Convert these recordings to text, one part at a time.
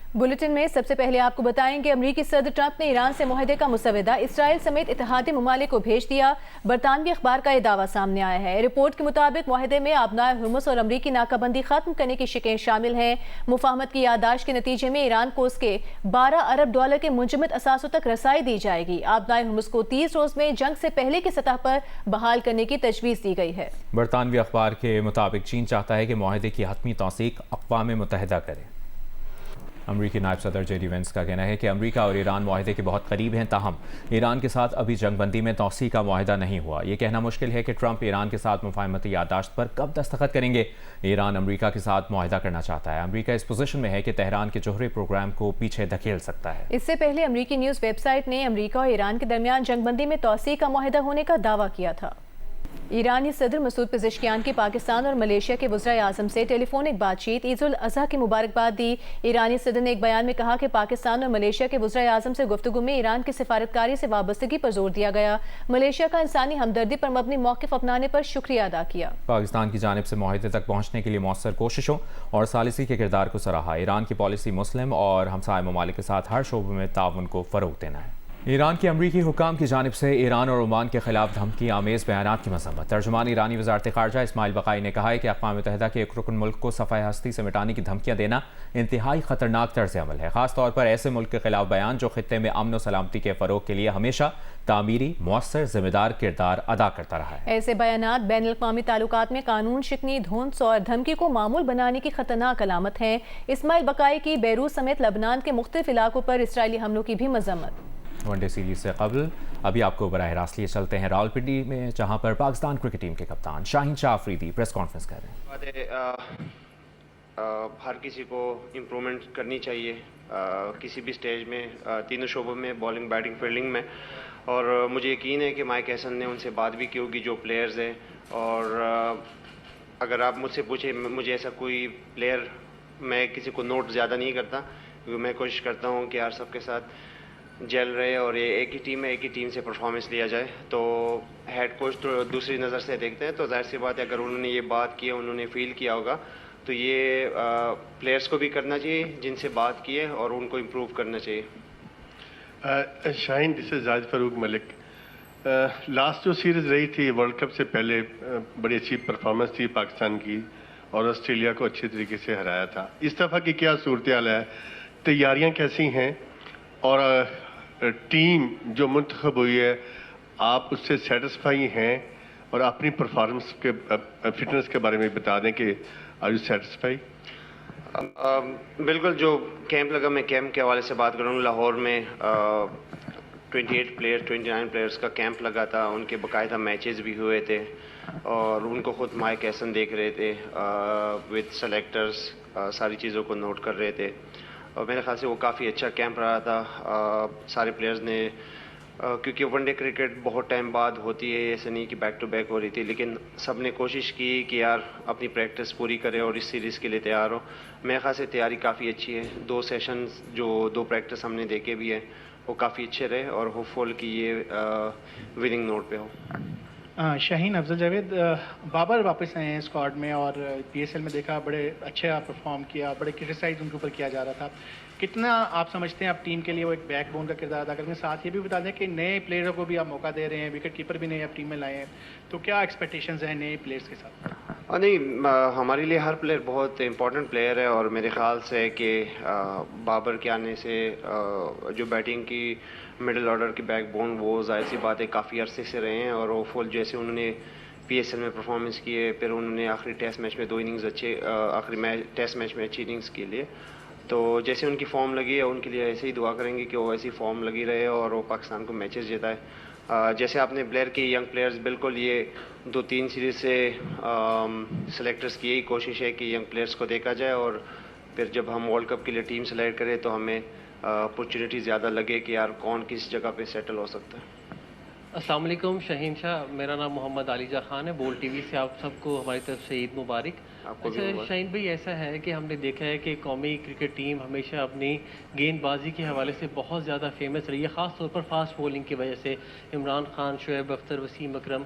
Bulletin में सबसे पहले आपको बताएं कि अमरीकी सदर ट्रंप ने ईरान से मुआहदे का मुसवदा इसराइल समेत इत्तेहादी ममालिक को भेज दिया। बरतानवी अखबार का यह दावा सामने आया है। रिपोर्ट के मुताबिक मुआहदे में आबनाए हुर्मुस और अमरीकी नाकाबंदी खत्म करने की शिकें शामिल हैं। मुफाहमत की याददाश्त के नतीजे में ईरान को उसके $12 अरब के मुंजमद असासों तक रसाई दी जाएगी। आबनाए हुर्मुस को 30 रोज में जंग से पहले की सतह पर बहाल करने की तजवीज़ दी गई है। बरतानवी अखबार के मुताबिक चीन चाहता है कि मुआहदे की हतमी तौसीक अक़वाम मुत्तहिदा करे। अमरीकी नायब सदर जेडी वेंस का कहना है कि अमरीका और ईरान मुआहदे के बहुत करीब हैं, ताहम ईरान के साथ अभी जंगबंदी में तौसीक का मुआहदा नहीं हुआ। ये कहना मुश्किल है कि ट्रंप ईरान के साथ मुफाहमती याददाश्त पर कब दस्तखत करेंगे। ईरान अमरीका के साथ मुआहदा करना चाहता है। अमरीका इस पोजीशन में है कि तेहरान के जोहरी प्रोग्राम को पीछे धकेल सकता है। इससे पहले अमरीकी न्यूज़ वेबसाइट ने अमरीका और ईरान के दरमियान जंगबंदी में तौसीक का मुआहदा होने का दावा किया था। ईरानी सदर मसूद पेज़ेश्कियान की पाकिस्तान और मलेशिया के वज़ीर आज़म से टेलीफोनिक बातचीत। ईद उल अज़हा की मुबारकबाद दी। ईरानी सदर ने एक बयान में कहा कि पाकिस्तान और मलेशिया के वज़ीर आज़म से गुफ्तगू में ईरान की सिफारतकारी से वाबस्तगी पर जोर दिया गया। मलेशिया का इंसानी हमदर्दी पर मबनी मौक़िफ़ अपनाने पर शुक्रिया अदा किया। पाकिस्तान की जानिब से मुआहदे तक पहुँचने के लिए मौसर कोशिशों और सालिसी के किरदार को सराहा। ईरान की पॉलिसी मुस्लिम और हमसाय ममालिक के साथ हर शोबे में ताउन को फ़रोग़ देना है। ईरान की अमरीकी हुकाम की जानिब से ईरान और ओमान के खिलाफ धमकी आमेज़ बयानात की मज़म्मत। तर्जुमान ईरानी वज़ारत ख़ारजा इस्माइल बक़ाई ने कहा है कि अक़वाम मुत्तहिदा के एक रुकन मुल्क को सफ़ाए हस्ती से मिटाने की धमकियाँ देना इंतहाई ख़तरनाक तर्ज़ अमल है, ख़ास तौर पर ऐसे मुल्क के खिलाफ बयान जो ख़ित्ते में अमन और सलामती के फ़रोग़ के लिए हमेशा तामीरी मौसर ज़िम्मेदार किरदार अदा करता रहा है। ऐसे बयानात बैनुल अक़वामी ताल्लुकात में कानून शिकनी, धुंस और धमकी को मामूल बनाने की ख़तरनाक अलामत हैं। इस्माइल बक़ाई की बैरूत समेत लबनान के मुख्तलिफ इलाकों पर इसराइली हमलों की भी मज़म्मत। वनडे सीरीज से कबल अभी आपको बराह रास्त लिए चलते हैं रावलपिंडी में, जहां पर पाकिस्तान क्रिकेट टीम के कप्तान शाहीन शाह अफरीदी प्रेस कॉन्फ्रेंस कर रहे हैं। हर किसी को इम्प्रूवमेंट करनी चाहिए किसी भी स्टेज में, तीनों शोबों में, बॉलिंग, बैटिंग, फील्डिंग में। और मुझे यकीन है कि माइक हैसन ने उनसे बात भी की होगी जो प्लेयर्स हैं। और अगर आप मुझसे पूछे, मुझे ऐसा कोई प्लेयर, मैं किसी को नोट ज़्यादा नहीं करता, क्योंकि मैं कोशिश करता हूँ कि यार सबके साथ जल रहे और ये एक ही टीम है, एक ही टीम से परफॉर्मेंस लिया जाए। तो हेड कोच तो दूसरी नज़र से देखते हैं, तो जाहिर सी बात है अगर उन्होंने ये बात की है, उन्होंने फील किया होगा, तो ये प्लेयर्स को भी करना चाहिए जिनसे बात की है और उनको इम्प्रूव करना चाहिए। Shaheen, this is Zahid Farooq Malik. Last जो सीरीज़ रही थी वर्ल्ड कप से पहले, बड़ी अच्छी परफॉर्मेंस थी पाकिस्तान की और ऑस्ट्रेलिया को अच्छे तरीके से हराया था। इस दफ़ा की क्या सूरत हाल है, तैयारियाँ कैसी हैं और टीम जो मुंतखब हुई है, आप उससे सेटिस्फाई हैं? और अपनी परफॉर्मेंस के फिटनेस के बारे में बता दें कि आर यू सेटिस्फाई? बिल्कुल, जो कैंप लगा, मैं कैंप के हवाले से बात करूँ, लाहौर में 29 प्लेयर्स का कैंप लगा था। उनके बाकायदा मैचेस भी हुए थे और उनको खुद माइक हैसन देख रहे थे विद सेलेक्टर्स, सारी चीज़ों को नोट कर रहे थे। और मेरे ख्याल से वो काफ़ी अच्छा कैंप रहा था। सारे प्लेयर्स ने, क्योंकि वनडे क्रिकेट बहुत टाइम बाद होती है, ऐसे नहीं कि बैक टू बैक हो रही थी, लेकिन सब ने कोशिश की कि यार अपनी प्रैक्टिस पूरी करें और इस सीरीज़ के लिए तैयार हो। मेरे ख्याल से तैयारी काफ़ी अच्छी है। 2 सेशंस जो 2 प्रैक्टिस हमने देखे भी हैं वो काफ़ी अच्छे रहे और होपफुल कि ये विनिंग नोट पे हो। शाहीन, अफजल जावेद, बाबर वापस आए हैं स्क्वाड में और पीएसएल में देखा बड़े अच्छा परफॉर्म किया, बड़े क्रिटिसाइज उनके ऊपर किया जा रहा था। कितना आप समझते हैं आप टीम के लिए वो एक बैकबोन का किरदार अदा करते हैं? साथ ये भी बता दें कि नए प्लेयरों को भी आप मौका दे रहे हैं, विकेट कीपर भी नए आप टीम में लाए हैं, तो क्या एक्सपेक्टेशंस हैं नए प्लेयर्स के साथ? नहीं, हमारे लिए हर प्लेयर बहुत इंपॉर्टेंट प्लेयर है और मेरे ख्याल से कि बाबर के आने से जो बैटिंग की मिडिल ऑर्डर की बैकबोन, वो जाहिर सी बात है काफ़ी अरसे से रहे हैं और वो फुल जैसे उन्होंने पीएसएल में परफॉर्मेंस की है, फिर उन्होंने आखिरी टेस्ट मैच में 2 इनिंग्स अच्छे, आखिरी टेस्ट मैच में अच्छी इनिंग्स के लिए, तो जैसे उनकी फॉर्म लगी है उनके लिए ऐसे ही दुआ करेंगे कि वो ऐसी फॉर्म लगी रहे और वो पाकिस्तान को मैचेस जिताए। जैसे आपने ब्लेयर की यंग प्लेयर्स, बिल्कुल ये 2-3 सीरीज से सेलेक्टर्स की यही कोशिश है कि यंग प्लेयर्स को देखा जाए और फिर जब हम वर्ल्ड कप के लिए टीम सेलेक्ट करें तो हमें अपॉर्चुनिटी ज़्यादा लगे कि यार कौन किस जगह पे सेटल हो सकता है। अस्सलाम वालेकुम शाहीन शाह, मेरा नाम मोहम्मद आलिजा खान है। बोल टीवी से आप सबको हमारी तरफ से ईद मुबारक। अच्छा शाहीन भाई, ऐसा है कि हमने देखा है कि कौमी क्रिकेट टीम हमेशा अपनी गेंदबाजी के हवाले से बहुत ज़्यादा फेमस रही है, ख़ास तौर पर फास्ट बॉलिंग की वजह से। इमरान खान, शुएब अख्तर, वसीम अकरम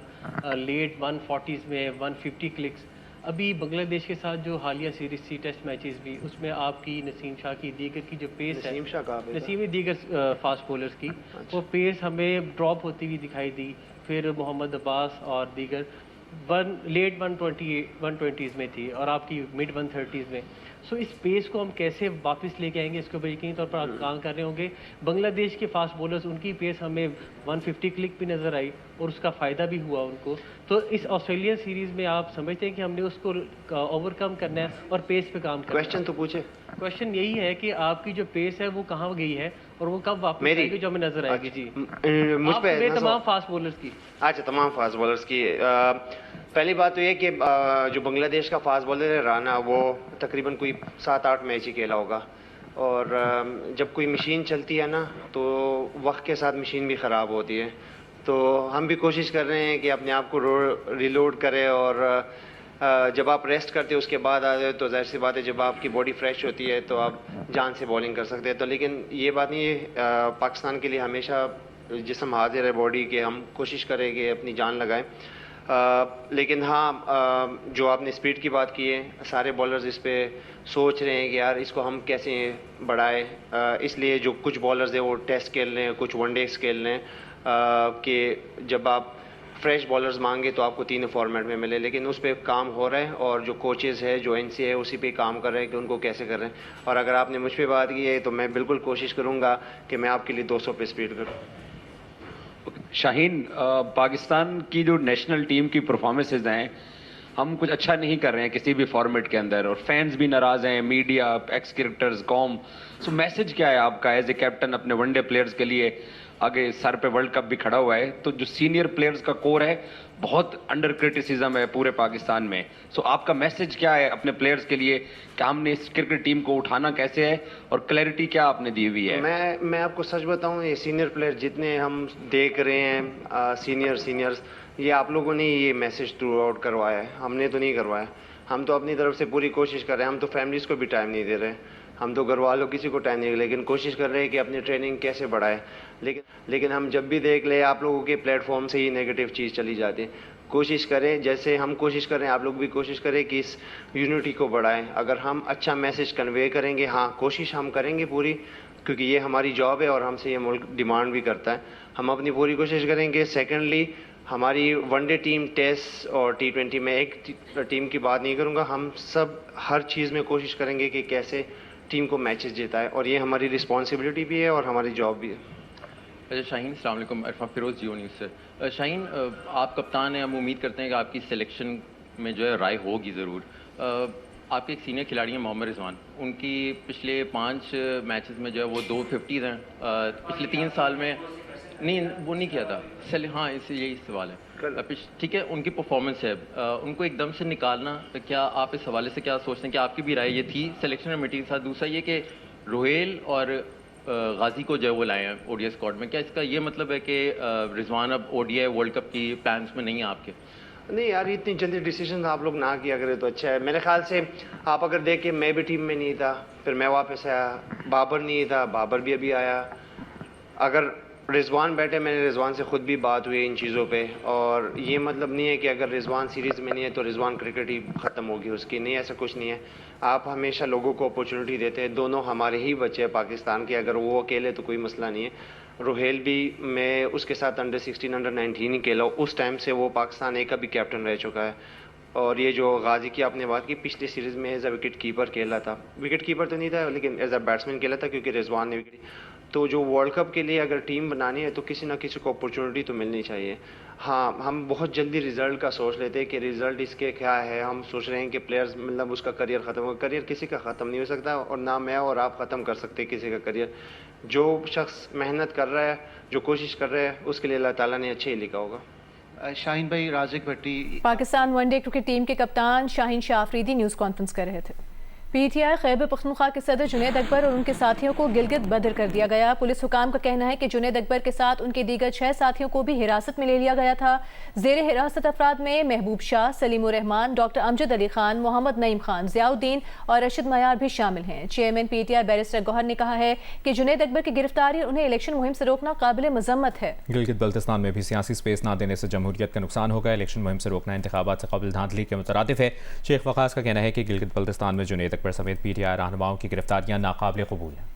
लेट 140s में 150 क्लिक्स ابھی بنگلہ دیش کے ساتھ جو حالیہ سیریز تھی ٹیسٹ میچز بھی، اس میں آپ کی نسیم شاہ کی دیگر کی جو پیس ہے، نسیم شاہ کہاں پہ تھا؟ نسیم دیگر فاسٹ بولرز کی وہ پیس ہمیں ڈراپ ہوتی ہوئی دکھائی دی. پھر محمد عباس اور دیگر لیٹ 120s میں تھی اور آپ کی مڈ 130s میں. سو اس پیس کو ہم کیسے واپس لے کے آئیں گے، اس کے اوپر یقینی طور پر آپ کام کر رہے ہوں گے. بنگلہ دیش کے فاسٹ بولرز، ان کی پیس ہمیں 150 کلک بھی نظر آئی اور اس کا فائدہ بھی ہوا ان کو. تو اس آسٹریلین سیریز میں آپ سمجھتے ہیں کہ ہم نے اس کو اوور کم کرنا ہے اور پیس پہ کام کرنا ہے؟ کویشچن تو پوچھے. کوشچن یہی ہے کہ آپ کی جو پیس ہے وہ کہاں گئی ہے اور وہ کب واپس آئے گی جو ہمیں نظر آئے گی؟ جی مجھ آپ پہ ہمیں تمام فاسٹ بولرز کی. اچھا، تمام فاسٹ بالرز کی. پہلی بات تو یہ کہ جو بنگلہ دیش کا فاسٹ بالر ہے رانا، وہ تقریباً کوئی 7-8 میچ ہی کھیلا ہوگا. اور جب کوئی مشین چلتی ہے نا تو وقت کے ساتھ مشین بھی خراب ہوتی ہے. تو ہم بھی کوشش کر رہے ہیں کہ اپنے آپ کو ریلوڈ کرے، اور جب آپ ریسٹ کرتے اس کے بعد آتے تو ظاہر سی بات ہے جب آپ کی باڈی فریش ہوتی ہے تو آپ جان سے بولنگ کر سکتے ہیں. تو لیکن یہ بات نہیں ہے، پاکستان کے لیے ہمیشہ جسم حاضر ہے باڈی کے، ہم کوشش کریں کہ اپنی جان لگائیں. لیکن ہاں، جو آپ نے اسپیڈ کی بات کی ہے، سارے بالرز اس پہ سوچ رہے ہیں کہ یار اس کو ہم کیسے بڑھائیں. اس لیے جو کچھ بالرز ہیں وہ ٹیسٹ کھیل رہے ہیں، کچھ ون ڈیز کھیل رہے ہیں کہ جب آپ فریش بالرز مانگے تو آپ کو 3 فارمیٹ میں ملے. لیکن اس پہ کام ہو رہا ہے اور جو کوچز ہے، جو NCA ہے، اسی پہ کام کر رہے ہیں کہ ان کو کیسے کر رہے ہیں. اور اگر آپ نے مجھ پہ بات کی ہے تو میں بالکل کوشش کروں گا کہ میں آپ کے لیے 200 پہ اسپیڈ کروں. شاہین، پاکستان کی جو نیشنل ٹیم کی پرفارمنسز ہیں، ہم کچھ اچھا نہیں کر رہے ہیں کسی بھی فارمیٹ کے اندر، اور فینس بھی ناراض ہیں، میڈیا، ایکس کرکٹرز، قوم. سو میسج کیا ہے آپ کا ایز اے کیپٹن اپنے ون ڈے پلیئرز کے لیے؟ آگے سر پہ ورلڈ کپ بھی کھڑا ہوا ہے، تو جو سینئر پلیئرز کا کور ہے بہت انڈر کرٹیسزم ہے پورے پاکستان میں. سو آپ کا میسج کیا ہے اپنے پلیئرز کے لیے کہ ہم نے اس کرکٹ ٹیم کو اٹھانا کیسے ہے، اور کلیئرٹی کیا آپ نے دی ہوئی ہے؟ میں آپ کو سچ بتاؤں، یہ سینئر پلیئر جتنے ہم دیکھ رہے ہیں، سینئرز، یہ آپ لوگوں نے یہ میسج تھرو آؤٹ کروایا ہے، ہم نے تو نہیں کروایا. ہم تو اپنی طرف سے پوری کوشش کر رہے ہیں. ہم تو فیملیز کو بھی ٹائم نہیں دے رہے، ہم تو گھر والوں کسی کو ٹائم نہیں دے رہے، لیکن کوشش کر رہے ہیں کہ اپنی ٹریننگ کیسے بڑھائے. لیکن ہم جب بھی دیکھ لیں آپ لوگوں کے پلیٹ فارم سے ہی نیگیٹو چیز چلی جاتی ہے. کوشش کریں جیسے ہم کوشش کر رہے ہیں، آپ لوگ بھی کوشش کریں کہ اس یونٹی کو بڑھائیں. اگر ہم اچھا میسج کنوے کریں گے، ہاں کوشش ہم کریں گے پوری، کیونکہ یہ ہماری جاب ہے اور ہم سے یہ ملک ڈیمانڈ بھی کرتا ہے. ہم اپنی پوری کوشش کریں گے. سیکنڈلی، ہماری ون ڈے ٹیم، ٹیسٹ اور T20 میں ایک ٹیم کی بات نہیں کروں گا، ہم سب ہر چیز میں کوشش کریں گے کہ کیسے ٹیم کو میچز جتائے، اور یہ ہماری رسپانسبلٹی بھی ہے اور ہماری جاب بھی ہے. شاہین، السلام علیکم. عرفان فیروز، جیو نیوز سے. شاہین، آپ کپتان ہیں، ہم امید کرتے ہیں کہ آپ کی سلیکشن میں جو ہے رائے ہوگی ضرور. آپ کے ایک سینئر کھلاڑی ہیں محمد رضوان، ان کی پچھلے 5 میچز میں جو ہے وہ 250s ہیں. پچھلے 3 سال میں نہیں، وہ نہیں کیا تھا. ہاں، یہی سوال ہے. ٹھیک ہے، ان کی پرفارمنس ہے، ان کو ایک دم سے نکالنا، کیا آپ اس حوالے سے کیا سوچتے ہیں کہ آپ کی بھی رائے یہ تھی سلیکشن کمیٹی کے ساتھ؟ دوسرا یہ کہ روہیل اور غازی کو جو ہے وہ لائے ہیں ODI اسکواڈ میں، کیا اس کا یہ مطلب ہے کہ رضوان اب ODI ورلڈ کپ کی پلانس میں نہیں ہے آپ کے؟ نہیں یار، اتنی جلدی ڈیسیژن آپ لوگ نہ کیا کرے تو اچھا ہے. میرے خیال سے آپ اگر دیکھیں، میں بھی ٹیم میں نہیں تھا، پھر میں واپس آیا. بابر نہیں تھا، بابر بھی ابھی آیا. اگر رضوان بیٹھے، میں نے رضوان سے خود بھی بات ہوئی ان چیزوں پہ، اور یہ مطلب نہیں ہے کہ اگر رضوان سیریز میں نہیں ہے تو رضوان کرکٹ ہی ختم ہوگی اس کی. نہیں، ایسا کچھ نہیں ہے. آپ ہمیشہ لوگوں کو اپرچونٹی دیتے ہیں. دونوں ہمارے ہی بچے ہیں پاکستان کے، اگر وہ اکیلے تو کوئی مسئلہ نہیں ہے. روہیل بھی، میں اس کے ساتھ انڈر-16 انڈر-19 ہی کھیلا ہوں. اس ٹائم سے وہ پاکستان اے کا بھی کیپٹن رہ چکا ہے. اور یہ جو غازی کی آپ نے بات کی، پچھلی سیریز میں ایز اے وکٹ کیپر کھیلا تھا. وکٹ کیپر تو نہیں تھا لیکن ایز اے بیٹسمین کھیلا تھا، کیونکہ رضوان نے وکٹ. تو جو ورلڈ کپ کے لیے اگر ٹیم بنانی ہے تو کسی نہ کسی کو اپرچونٹی تو ملنی چاہیے. ہاں، ہم بہت جلدی رزلٹ کا سوچ لیتے ہیں کہ رزلٹ اس کے کیا ہے. ہم سوچ رہے ہیں کہ پلیئرز مطلب اس کا کریئر ختم ہو. کریئر کسی کا ختم نہیں ہو سکتا، اور نہ میں اور آپ ختم کر سکتے کسی کا کریئر. جو شخص محنت کر رہا ہے، جو کوشش کر رہا ہے، اس کے لیے اللہ تعالیٰ نے اچھے ہی لکھا ہوگا. شاہین بھائی، Raziq Bhatti. Pakistan one day cricket team کے کپتان شاہین شاہ آفریدی نیوز کانفرنس کر رہے تھے. پی ٹی آئی خیبر پختونخوا کے صدر جنید اکبر اور ان کے ساتھیوں کو گلگت بدر کر دیا گیا۔ پولیس حکام کا کہنا ہے کہ جنید اکبر کے ساتھ ان کے دیگر 6 ساتھیوں کو بھی حراست میں لے لیا گیا تھا۔ زیر حراست افراد میں محبوب شاہ، سلیم الرحمان، ڈاکٹر امجد علی خان، محمد نعیم خان، ضیاء الدین اور رشید معیار بھی شامل ہیں۔ Chairman P T I barrister Gohar نے کہا ہے کہ جنید اکبر کی گرفتاری اور انہیں الیکشن مہم سے روکنا قابل مذمت ہے۔ گلگت بلتستان میں بھی سیاسی سپیس نہ دینے سے جمہوریت کا نقصان ہوگا۔ الیکشن مہم سے روکنا انتخابات سے قبل دھاندلی کے مترادف ہے۔ شیخ وقاص کا کہنا ہے کہ گلگت بلتستان میں جنید اکبر سمیت پی ٹی آئی رہنماؤں کی گرفتاریاں ناقابل قبول ہیں۔